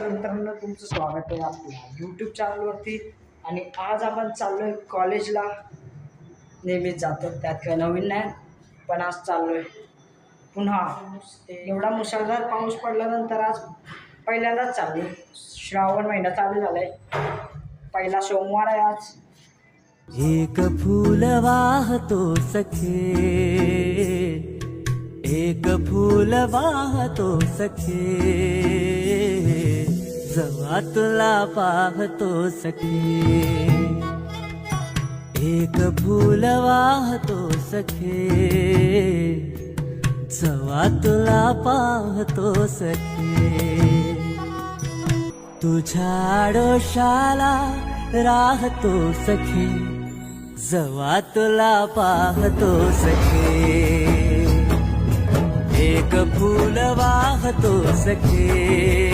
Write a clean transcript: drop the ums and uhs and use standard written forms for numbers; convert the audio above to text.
नमस्कार मित्रांनो, तुमचं स्वागत आहे आपल्या यूट्यूब चॅनलवरती. आणि आज आपण चाललो आहे कॉलेजला. नेहमीच जातो, त्यात काही नवीन नाही, पण आज चाललो आहे पुन्हा. एवढा मुसळधार पाऊस पडल्यानंतर आज पहिल्यांदाच चाललो आहे. श्रावण महिना चालू झाला आहे, पहिला सोमवार आहे आज. एक फूल वाहतो सखे, एक फूल वाहतो सखे, जवा तुला पाहतो सखे. एक फूल वाहतो सखे, जवा तुला पाहतो सखे. तुझ्या आडोशाला राहतो सखे, जवा तुला पाहतो सखे. एक फूल वाहतो सखे,